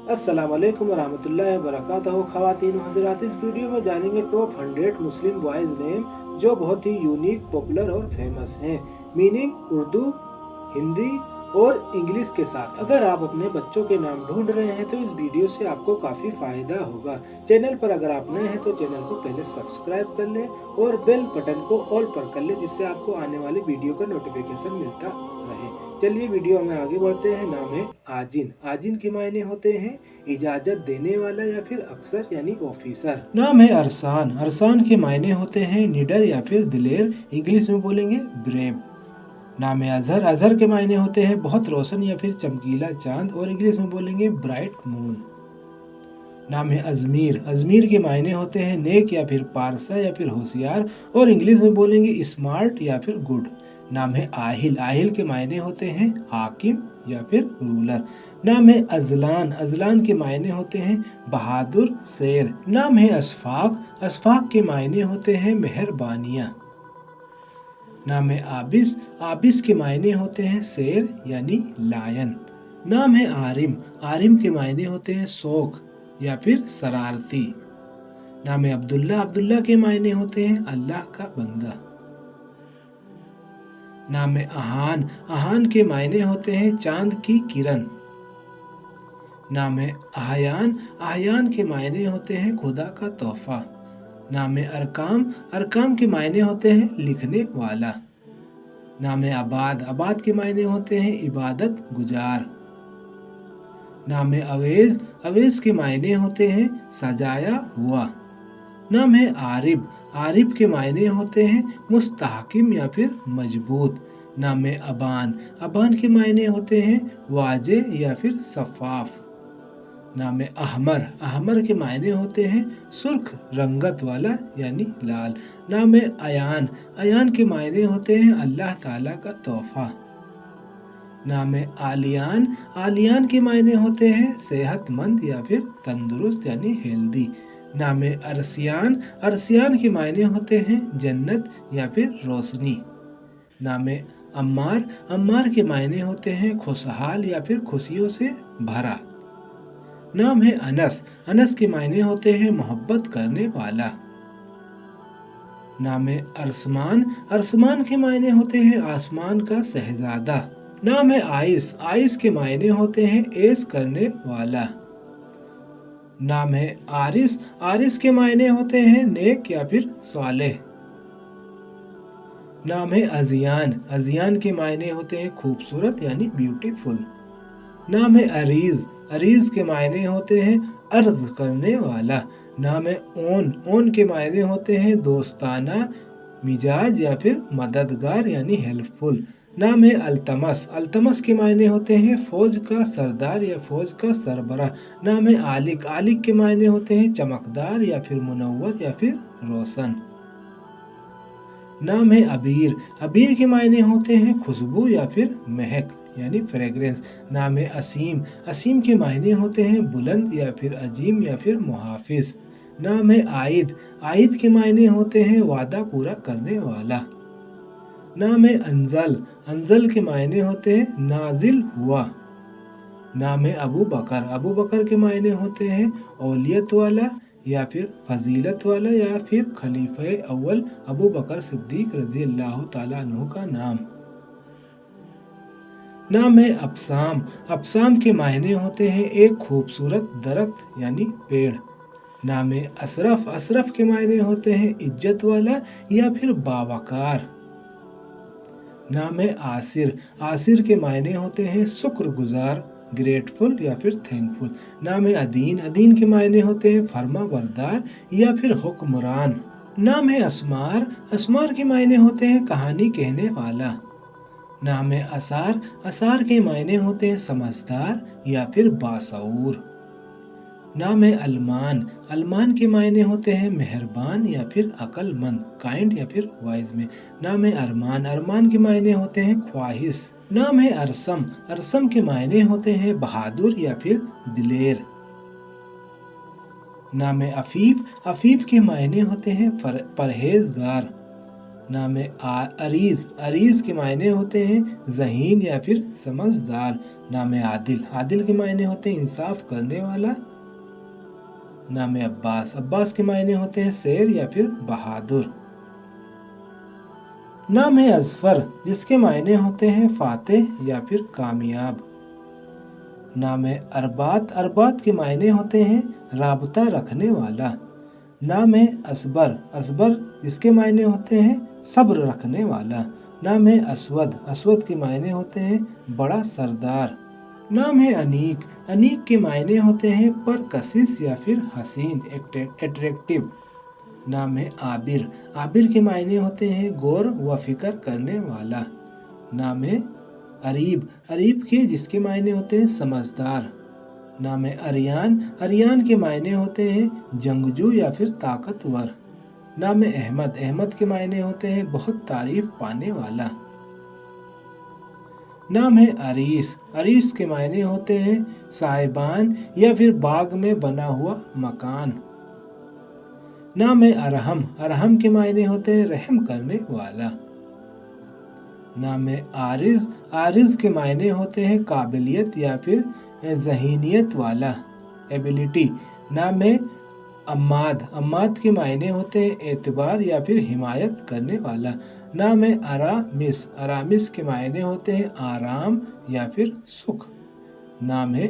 अस्सलाम वालेकुम वरहमतुल्लाहि वबरकातुहू। ख़वातीन हज़रात, इस वीडियो में जानेंगे टॉप 100 मुस्लिम बॉयज़ नेम जो बहुत ही यूनिक, पॉपुलर और फेमस हैं। मीनिंग उर्दू, हिंदी और इंग्लिश के साथ। अगर आप अपने बच्चों के नाम ढूंढ रहे हैं तो इस वीडियो से आपको काफ़ी फ़ायदा होगा। चैनल पर अगर आप नए हैं तो चैनल को पहले सब्सक्राइब कर लें और बेल बटन को ऑल पर कर लें, जिससे आपको आने वाली वीडियो का नोटिफिकेशन मिलता रहे। चलिए वीडियो में आगे बढ़ते हैं। नाम है आजिन। आजिन के मायने होते हैं इजाजत देने वाला या फिर अफसर यानी ऑफिसर। नाम है अरसान। अरसान के मायने होते हैं निडर या फिर दिलेर, इंग्लिश में बोलेंगे ब्रेव। नाम है अजहर। अजहर के मायने होते हैं बहुत रोशन या फिर चमकीला चांद, और इंग्लिश में बोलेंगे ब्राइट मून। नाम है अजमीर। अजमीर के मायने होते हैं नेक या फिर पारसा या फिर होशियार, और इंग्लिश में बोलेंगे स्मार्ट या फिर गुड। नाम है आहिल। आहिल के मायने होते हैं हाकिम या फिर रूलर। नाम है अजलान। अजलान के मायने होते हैं बहादुर, शेर। नाम है अशफाक। अशफाक के मायने होते हैं मेहरबानियाँ। नाम है आबिस। आबिस के मायने होते हैं शेर यानी लायन। नाम है आरिम। आरिम के मायने होते हैं शौक या फिर शरारती। नाम है अब्दुल्ला। अब्दुल्ला के मायने होते हैं अल्लाह का बंदा। नाम है अहान। अहान के मायने होते हैं चांद की किरण। नाम है अहयान। अहयान के मायने होते हैं खुदा का तोहफा। नाम है अरकाम। अरकाम के मायने होते हैं लिखने वाला। नाम है आबाद। आबाद के मायने होते हैं इबादत गुजार। नाम है अवेज। अवेज के मायने होते हैं सजाया हुआ। नाम है आरिब। आरिब के मायने होते हैं मुस्तहकिम या फिर मजबूत। नाम है अबान। अबान के मायने होते हैं वाजे या फिर शफाफ। नाम है अहमर। अहमर के मायने होते हैं सुर्ख रंगत वाला यानी लाल। नाम है अयान। अयान के मायने होते हैं अल्लाह ताला का तोहफा। नाम है आलियान। आलियान के मायने होते हैं सेहतमंद या फिर तंदुरुस्त यानी हेल्दी। नाम है अरसियान। अरसियान के मायने होते हैं जन्नत या फिर रोशनी। नाम है अम्मार। अम्मार के मायने होते हैं खुशहाल या फिर खुशियों से भरा। नाम है अनस। अनस के मायने होते हैं मोहब्बत करने वाला। नाम है अरसमान। अरसमान के मायने होते हैं आसमान का शहजादा। नाम है आइस। आइस के मायने होते हैं ऐश करने वाला। नाम है आरिस। आरिस के मायने होते हैं नेक या फिर सालेह। नाम है अजियान। अजियान के मायने होते हैं खूबसूरत यानी ब्यूटीफुल। नाम है अरीज। अरीज के मायने होते हैं अर्ज करने वाला। नाम है ओन। ओन के मायने होते हैं दोस्ताना मिजाज या फिर मददगार यानी हेल्पफुल। नाम है अल्तमस। अल्तमस के मायने होते हैं फौज का सरदार या फौज का सरबराह। नाम है आलिक। आलिक के मायने होते हैं चमकदार या फिर मुनव्वर या फिर रोशन। नाम है अबीर। अबीर के मायने होते हैं खुशबू या फिर महक यानी फ्रेग्रेंस। नाम है असीम। असीम के मायने होते हैं बुलंद या फिर अजीम या फिर मुहाफिज। नाम है आइद। आइद के मायने होते हैं वादा पूरा करने वाला। नाम है अंजल। अंजल के मायने होते हैं नाजिल हुआ। नाम है अबू बकर। अबू बकर के मायने होते हैं औलियत वाला या फिर फजीलत वाला या फिर खलीफा अव्वल अबू बकर सिद्दीक रजी अल्लाह ताला अन्हु का नाम। नाम है अबसाम। अबसाम के मायने होते हैं एक खूबसूरत दरख्त यानी पेड़। नाम है अशरफ। अशरफ के मायने होते हैं इज्जत वाला या फिर बावकार। नाम है आसिर। आसिर के मायने होते हैं शुक्रगुजार, ग्रेटफुल या फिर थैंकफुल। नाम है अदीन। अदीन के मायने होते हैं फर्मा बरदार या फिर हुक्मरान। नाम है असमार। असमार के मायने होते हैं कहानी कहने वाला। नाम है असार। असार के मायने होते हैं समझदार या फिर बाशऊर। नाम है अलमान। अलमान के मायने होते हैं मेहरबान या फिर अक्लमंद, काइंड या फिर वाइज में। नाम है अरमान। अरमान के मायने होते हैं ख्वाहिश। नाम है अरसम। अरसम के मायने होते हैं बहादुर या फिर दिलेर। नाम है अफीफ। अफीफ के मायने होते हैं परहेजगार। नाम है अरीज, अरीज के मायने होते हैं ज़हीन या फिर समझदार। नाम है आदिल, आदिल के मायने होते हैं इंसाफ करने वाला। नाम है अब्बास, अब्बास के मायने होते हैं शेर या फिर बहादुर। नाम है अजफर, जिसके मायने होते हैं फातेह या फिर कामयाब। नाम है अरबात, अरबात के मायने होते हैं राबता रखने वाला। नाम है असबर, असबर जिसके मायने होते हैं सब्र रखने वाला। नाम है असवद, असवद के मायने होते हैं बड़ा सरदार। नाम है अनीक, अनीक के मायने होते हैं परकशिश या फिर हसीन, अट्रैक्टिव। नाम है आबिर, आबिर के मायने होते हैं गौर व फिक्र करने वाला। नाम है अरीब, अरीब के जिसके मायने होते हैं समझदार। नाम है अरियान, अरियान के मायने होते हैं जंगजू या फिर ताकतवर। नाम है अहमद, अहमद के मायने होते हैं बहुत तारीफ पाने वाला। नाम है अरीस, अरीस के मायने होते हैं साहिबान या फिर बाग में बना हुआ मकान। नाम है अरहम, अरहम के मायने होते हैं रहम करने वाला। नाम है आरिज, आरिज के मायने होते हैं काबिलियत या फिर ज़हीनियत वाला, एबिलिटी। नाम है अम्माद, अम्माद के मायने होते हैं एतबार या फिर हिमायत करने वाला। नाम है अरामिस, अरामिस के मायने होते हैं आराम या फिर सुख। नाम है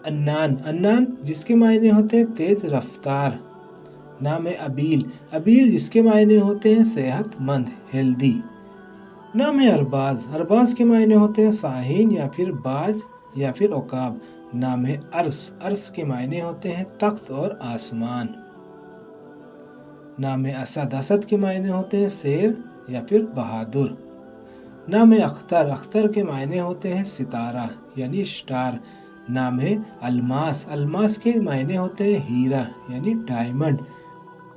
अन्नान, अन्नान जिसके मायने होते हैं तेज रफ्तार। नाम है अबील, अबील जिसके मायने होते हैं सेहतमंद, हेल्दी। नाम है अरबाज, अरबाज के मायने होते हैं साहिन या फिर बाज या फिर औकाब। नाम है अर्स, अर्स के मायने होते हैं तख्त और आसमान। नाम है असद, असद के मायने होते हैं शेर या फिर बहादुर। नाम है अख्तर, अख्तर के मायने होते हैं सितारा यानी स्टार। नाम है अलमास, अलमास के मायने होते हैं हीरा यानी डायमंड।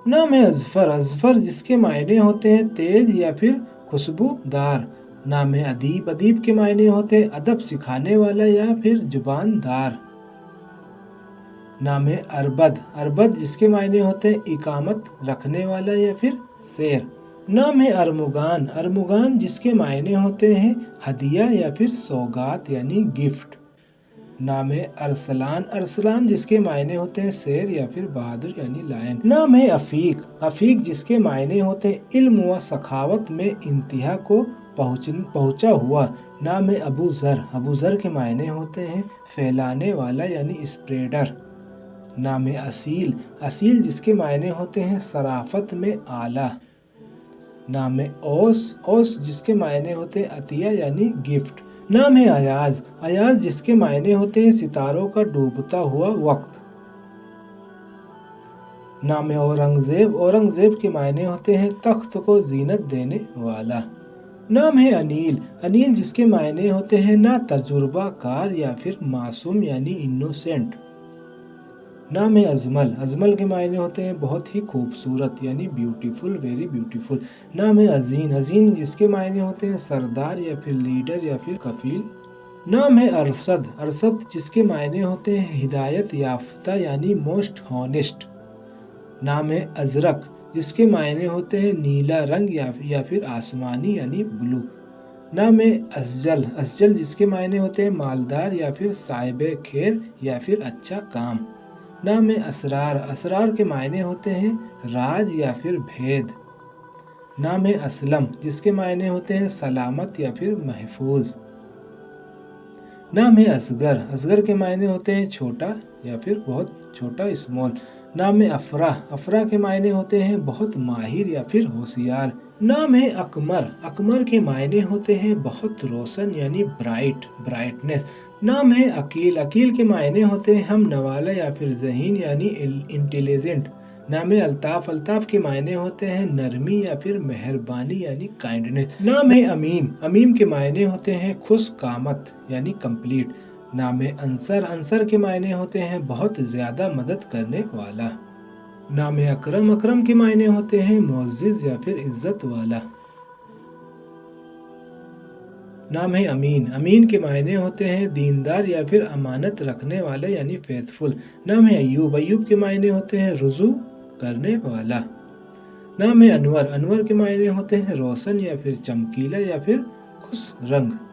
नाम है अजफर, अजफर जिसके मायने होते हैं तेज या फिर खुशबूदार। नाम है अदीब, अदीब के मायने होते हैं अदब सिखाने वाला या फिर जुबानदार। नाम है अरबद, अरबद जिसके मायने होते हैं इकामत रखने वाला या फिर शेर। नाम है अरमुगान, अरमुगान जिसके मायने होते हैं हदिया या फिर सौगात यानी गिफ्ट। नाम है अरसलान, अरसलान जिसके मायने होते हैं शेर या फिर बहादुर यानी लायन। नाम है अफीक, अफीक जिसके मायने होते हैं इल्म व सखावत में इंतहा को पहुंचा हुआ। नाम है अबू जर, अबू जर के मायने होते हैं फैलाने वाला यानी स्प्रेडर। नाम है असील, असील जिसके मायने होते हैं सराफत में आला। नाम है ओस, ओस जिसके मायने होते हैं अतिया यानी गिफ्ट। नाम है अयाज, अयाज जिसके मायने होते हैं सितारों का डूबता हुआ वक्त। नाम है औरंगजेब, औरंगजेब के मायने होते हैं तख्त को जीनत देने वाला। नाम है अनील, अनील जिसके मायने होते हैं ना तजुर्बा कार या फिर मासूम यानी इनोसेंट। नाम है अजमल, अजमल के मायने होते हैं बहुत ही खूबसूरत यानी ब्यूटीफुल, वेरी ब्यूटीफुल। नाम है अजीन, अजीन जिसके मायने होते हैं सरदार या फिर लीडर या फिर कफील। नाम है अरसद, अरसद जिसके मायने होते हैं हिदायत याफ्ता यानी मोस्ट हॉनेस्ट। नाम है अजरक जिसके मायने होते हैं नीला रंग या फिर आसमानी यानी ब्लू। नाम है असजल, असजल जिसके मायने होते हैं मालदार या फिर साहिबे खैर या फिर अच्छा काम। नाम है असरार, असरार के मायने होते हैं राज या फिर भेद। नाम है असलम जिसके मायने होते हैं सलामत या फिर महफूज। नाम है असगर, असगर के मायने होते हैं छोटा या फिर बहुत छोटा, स्मॉल। नाम है अफरा, अफरा के मायने होते हैं बहुत माहिर या फिर होशियार। नाम है अकमर, अकमर के मायने होते हैं बहुत रोशन यानी ब्राइट, ब्राइटनेस। नाम है अकील, अकील के मायने होते हैं हम नवाला या फिर ज़हीन यानी इंटेलिजेंट। नाम है अल्ताफ, अल्ताफ के मायने होते हैं नरमी या फिर मेहरबानी यानी काइंडनेस। नाम है अमीम, अमीम के मायने होते हैं खुश कामत यानी कंप्लीट। नाम है अंसर, अंसर के मायने होते हैं बहुत ज्यादा मदद करने वाला। नाम है अकरम, अकरम के मायने होते हैं मुअज़्ज़िज़ या फिर इज्जत वाला। नाम है अमीन, अमीन के मायने होते हैं दीनदार या फिर अमानत रखने वाला यानी फेथफुल। नाम है अयूब, अयूब के मायने होते हैं रुजू करने वाला। نام ہے انور۔ انور کے معنی ہوتے ہیں روشن یا پھر چمکیلا یا پھر خوش رنگ۔